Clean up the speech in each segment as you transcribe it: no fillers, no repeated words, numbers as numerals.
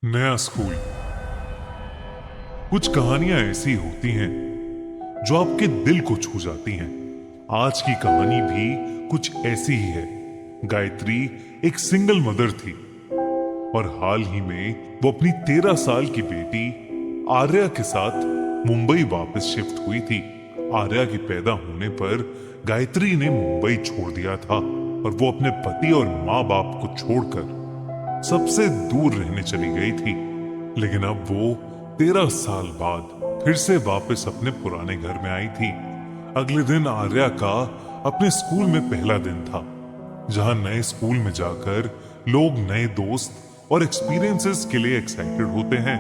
नया स्कूल। कुछ कहानियां ऐसी होती हैं जो आपके दिल को छू जाती हैं। आज की कहानी भी कुछ ऐसी ही है। गायत्री एक सिंगल मदर थी और हाल ही में वो अपनी 13 साल की बेटी आर्या के साथ मुंबई वापस शिफ्ट हुई थी। आर्या के पैदा होने पर गायत्री ने मुंबई छोड़ दिया था और वो अपने पति और माँ बाप को छोड़कर सबसे दूर रहने चली गई थी। लेकिन अब वो 13 साल बाद फिर से वापस अपने पुराने घर में आई थी। अगले दिन आर्या का अपने स्कूल में पहला दिन था, जहां नए स्कूल में जाकर लोग नए दोस्त और एक्सपीरियंसेस के लिए एक्साइटेड होते हैं।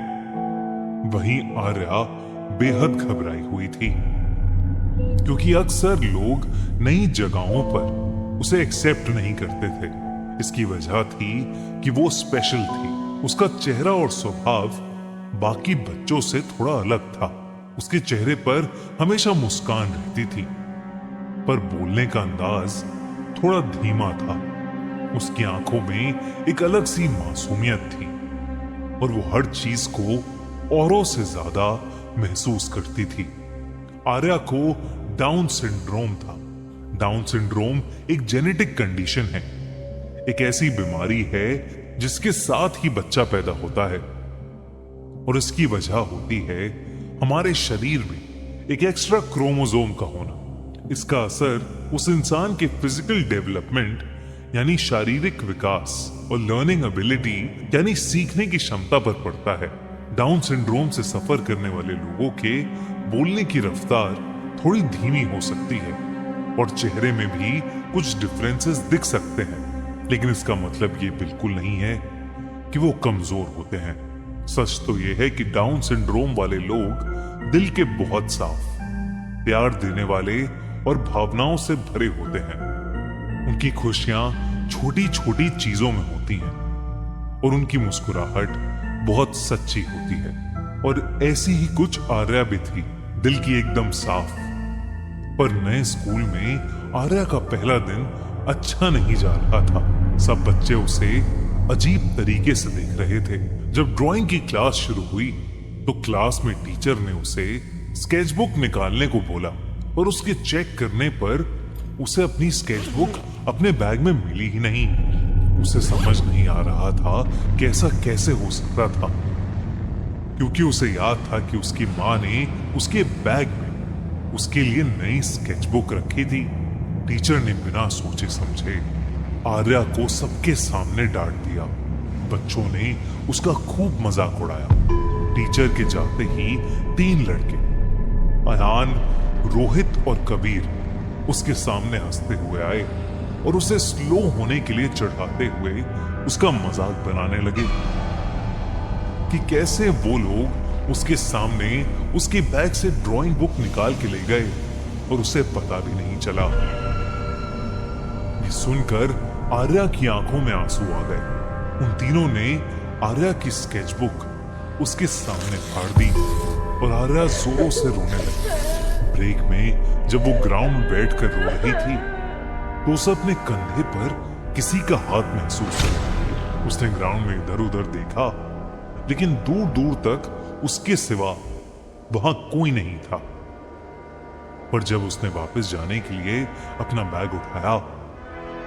वहीं आर्या बेहद घबराई हुई थी, क्योंकि अक्सर लोग नई जगहों पर उसे एक्सेप्ट नहीं करते थे। इसकी वजह थी कि वो स्पेशल थी। उसका चेहरा और स्वभाव बाकी बच्चों से थोड़ा अलग था। उसके चेहरे पर हमेशा मुस्कान रहती थी, पर बोलने का अंदाज थोड़ा धीमा था। उसकी आंखों में एक अलग सी मासूमियत थी और वो हर चीज को औरों से ज्यादा महसूस करती थी। आर्या को डाउन सिंड्रोम था। डाउन सिंड्रोम एक जेनेटिक कंडीशन है, एक ऐसी बीमारी है जिसके साथ ही बच्चा पैदा होता है और इसकी वजह होती है हमारे शरीर में एक एक्स्ट्रा क्रोमोसोम का होना। इसका असर उस इंसान के फिजिकल डेवलपमेंट यानी शारीरिक विकास और लर्निंग एबिलिटी यानी सीखने की क्षमता पर पड़ता है। डाउन सिंड्रोम से सफर करने वाले लोगों के बोलने की रफ्तार थोड़ी धीमी हो सकती है और चेहरे में भी कुछ डिफरेंसेस दिख सकते हैं, लेकिन इसका मतलब ये बिल्कुल नहीं है कि वो कमजोर होते हैं। सच तो ये है कि डाउन सिंड्रोम वाले लोग दिल के बहुत साफ, प्यार देने वाले और भावनाओं से भरे होते हैं। उनकी खुशियां छोटी छोटी चीजों में होती हैं और उनकी मुस्कुराहट बहुत सच्ची होती है। और ऐसी ही कुछ आर्या भी थी, दिल की एकदम साफ। पर नए स्कूल में आर्या का पहला दिन अच्छा नहीं जा रहा था। सब बच्चे उसे अजीब तरीके से देख रहे थे। जब ड्राइंग की क्लास शुरू हुई तो क्लास में टीचर ने उसे स्केचबुक निकालने को बोला, और उसके चेक करने पर उसे अपनी स्केचबुक अपने बैग में मिली ही नहीं। उसे समझ नहीं आ रहा था कि ऐसा कैसे हो सकता था, क्योंकि उसे याद था कि उसकी माँ ने उसके बैग में उसके लिए नई स्केचबुक रखी थी। टीचर ने बिना सोचे समझे आर्या को सबके सामने डांट दिया। बच्चों ने उसका खूब मजाक उड़ाया। टीचर के जाते ही 3 लड़के अयान, रोहित और कबीर उसके सामने हंसते हुए आए और उसे स्लो होने के लिए चढ़ाते हुए उसका मजाक बनाने लगे कि कैसे वो लोग उसके सामने उसके बैग से ड्राइंग बुक निकाल के ले गए और उसे पता भी नहीं चला। ये सुनकर आर्या की आंखों में आंसू आ गए। उन तीनों ने आर्या की स्केचबुक उसके सामने फाड़ दी और आर्या जोरों से रोने लगी। ब्रेक में जब वो ग्राउंड में बैठकर रो रही थी तो उसे अपने कंधे पर किसी का हाथ महसूस हुआ। उसने ग्राउंड में इधर उधर देखा, लेकिन दूर दूर तक उसके सिवा वहां कोई नहीं था। पर जब उसने वापस जाने के लिए अपना बैग उठाया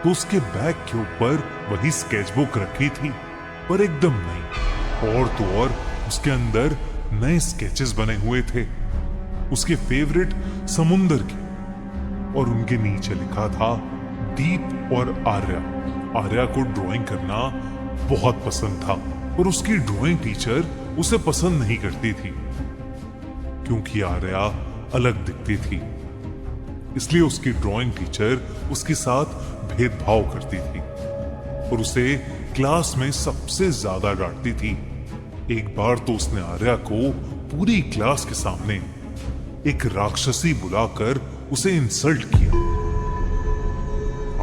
तो उसके बैग के ऊपर वही स्केचबुक रखी थी, पर एकदम नई। और तो और उसके अंदर नए स्केचेस बने हुए थे, उसके फेवरेट समुंदर के, और उनके नीचे लिखा था दीप और आर्या। आर्या को ड्राइंग करना बहुत पसंद था और उसकी ड्राइंग टीचर उसे पसंद नहीं करती थी, क्योंकि आर्या अलग दिखती थी। इसलिए उसकी ड्राइंग टीचर उसके साथ भेदभाव करती थी और उसे क्लास में सबसे ज्यादा डांटती थी। एक बार तो उसने आर्या को पूरी क्लास के सामने एक राक्षसी बुलाकर उसे इंसल्ट किया।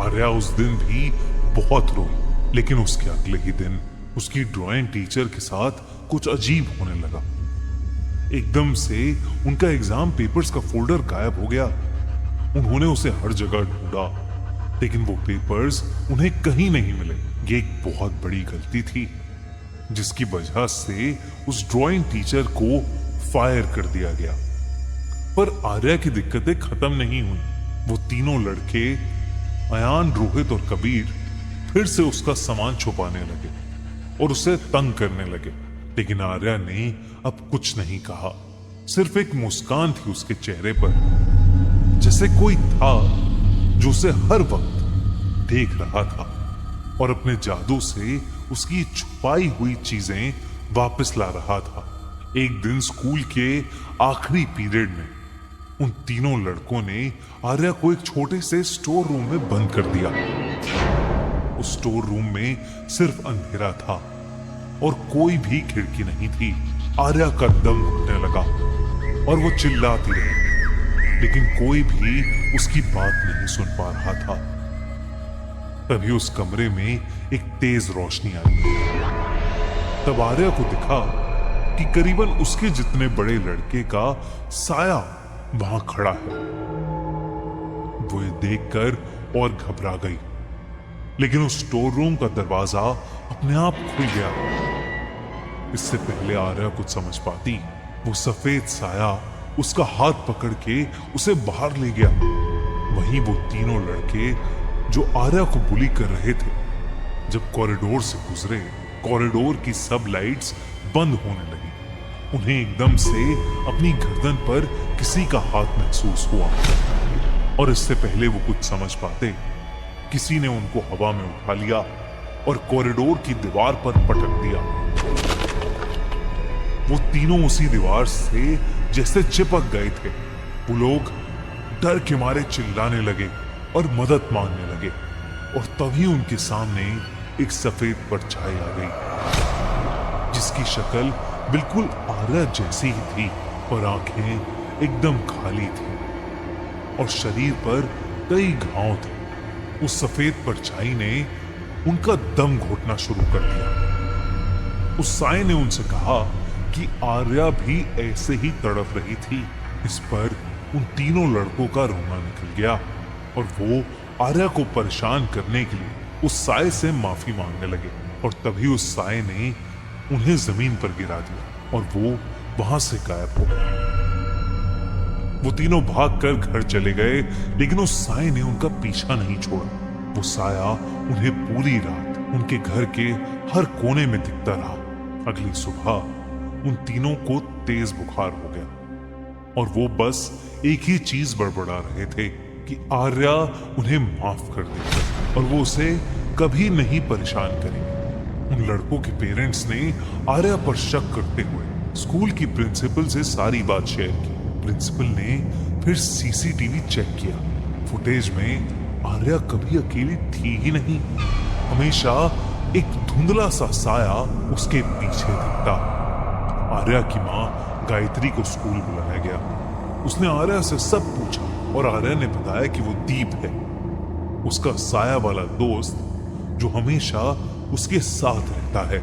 आर्या उस दिन भी बहुत रोई, लेकिन उसके अगले ही दिन उसकी ड्राइंग टीचर के साथ कुछ अजीब होने लगा। एकदम से उनका एग्जाम पेपर्स का फोल्डर गायब हो गया। उन्होंने उसे हर जगह ढूंढा, लेकिन वो पेपर्स उन्हें कहीं नहीं मिले। ये एक बहुत बड़ी गलती थी। जिसकी वजह से उस ड्राइंग टीचर को फायर कर दिया गया। पर आर्या की दिक्कतें खत्म नहीं हुई। वो तीनों लड़के अयान, रोहित और कबीर फिर से उसका सामान छुपाने लगे और उसे तंग करने लगे। लेकिन आर्या ने अब कुछ नहीं कहा। सिर्फ एक मुस्कान थी उसके चेहरे पर, जैसे कोई था जो उसे हर वक्त देख रहा था और अपने जादू से उसकी छुपाई हुई चीजें वापस ला रहा था। एक दिन स्कूल के आखिरी पीरियड में उन तीनों लड़कों ने आर्या को एक छोटे से स्टोर रूम में बंद कर दिया। उस स्टोर रूम में सिर्फ अंधेरा था और कोई भी खिड़की नहीं थी। आर्या का दम घुटने लगा और वो चिल्लाती रही, लेकिन कोई भी उसकी बात नहीं सुन पा रहा था। तभी उस कमरे में एक तेज रोशनी आई। तब आर्या को दिखा कि करीबन उसके जितने बड़े लड़के का साया वहां खड़ा है। वो ये देखकर और घबरा गई, लेकिन उस स्टोर रूम का दरवाजा अपने आप खुल गया। इससे पहले आर्या कुछ समझ पाती, वो सफेद साया उसका हाथ पकड़ के उसे बाहर ले गया। वहीं वो तीनों लड़के जो आर्या को बुली कर रहे थे, जब कॉरिडोर से गुजरे, कॉरिडोर की सब लाइट्स बंद होने लगी। उन्हें एकदम से अपनी गर्दन पर किसी का हाथ महसूस हुआ और इससे पहले वो कुछ समझ पाते, किसी ने उनको हवा में उठा लिया और कॉरिडोर की दीवार पर पटक दिया। वो तीनों उसी दीवार से जैसे चिपक गए थे। वो लोग डर के मारे चिल्लाने लगे और मदद मांगने लगे और तभी उनके सामने एक सफेद परछाई आ गई, जिसकी शक्ल बिल्कुल आर्या जैसी ही थी और आंखें एकदम खाली थी और शरीर पर कई घाव थे। उस सफेद परछाई ने उनका दम घोटना शुरू कर दिया। उस साए ने उनसे कहा कि आर्या भी ऐसे ही तड़प रही थी। इस पर उन तीनों लड़कों का रोना निकल गया और वो आर्या को परेशान करने के लिए उस साए से माफी मांगने लगे और तभी उस साए ने उन्हें जमीन पर गिरा दिया और वो वहां से गायब हो गया। वो तीनों भागकर घर चले गए, लेकिन उस साए ने उनका पीछा नहीं छोड़ा। वो साया उन्हें पूरी रात उनके घर के हर कोने में दिखता रहा। अगली सुबह उन तीनों को तेज बुखार हो गया और वो बस एक ही चीज बड़बड़ा रहे थे कि आर्या उन्हें माफ कर दे और वो उसे कभी नहीं परेशान करेगी। उन लड़कों के पेरेंट्स ने आर्या पर शक करते हुए स्कूल की प्रिंसिपल से सारी बात शेयर की। प्रिंसिपल ने फिर सीसीटीवी चेक किया। फुटेज में आर्या कभी अकेली थी ही नहीं। हमेशा एक धुंधला सा साया उसके पीछे दिखता। आर्या की माँ गायत्री को स्कूल बुलाया गया। उसने आर्या से सब पूछा और आर्या ने बताया कि वो दीप है, उसका साया वाला दोस्त जो हमेशा उसके साथ रहता है।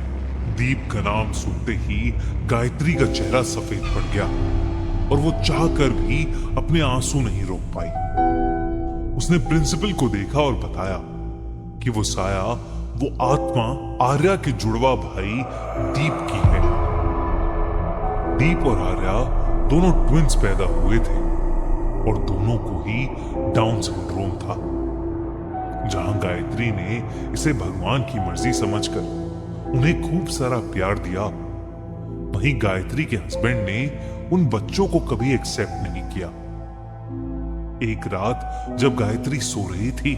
दीप का नाम सुनते ही गायत्री का चेहरा सफेद पड़ गया और वो चाहकर भी अपने आंसू नहीं रोक पाई। उसने प्रिंसिपल को देखा और बताया कि वो साया, वो आत्मा आर्या के जुड़वा भाई दीप की है। दीप और आर्या दोनों ट्विंस पैदा हुए थे और दोनों को ही डाउन सिंड्रोम था। जहां गायत्री ने इसे भगवान की मर्जी समझकर उन्हें खूब सारा प्यार दिया, वहीं गायत्री के हस्बैंड ने उन बच्चों को कभी एक्सेप्ट नहीं किया। एक रात जब गायत्री सो रही थी,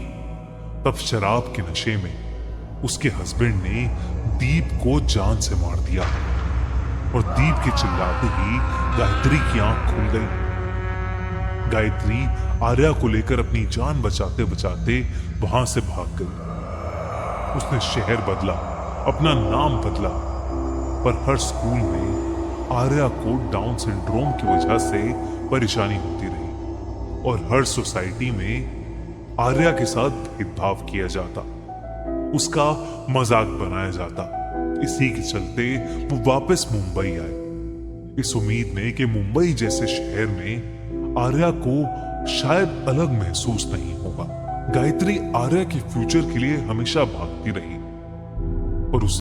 तब शराब के नशे में उसके हस्बैंड ने दीप को जान से मार दिया और दीप के चिल्लाते ही गायत्री की आंख खुल गई। गायत्री आर्या को लेकर अपनी जान बचाते बचाते वहां से भाग गई। उसने शहर बदला, अपना नाम बदला, पर हर स्कूल में आर्या को डाउन सिंड्रोम की वजह से परेशानी होती रही और हर सोसाइटी में आर्या के साथ भेदभाव किया जाता, उसका मजाक बनाया जाता। इसी के चलते वो वापस मुंबई आए, इस उम्मीद में कि मुंबई जैसे शहर में आर्या को शायद अलग महसूस नहीं होगा। गायत्री आर्या के फ्यूचर के लिए हमेशा भागती रही और उस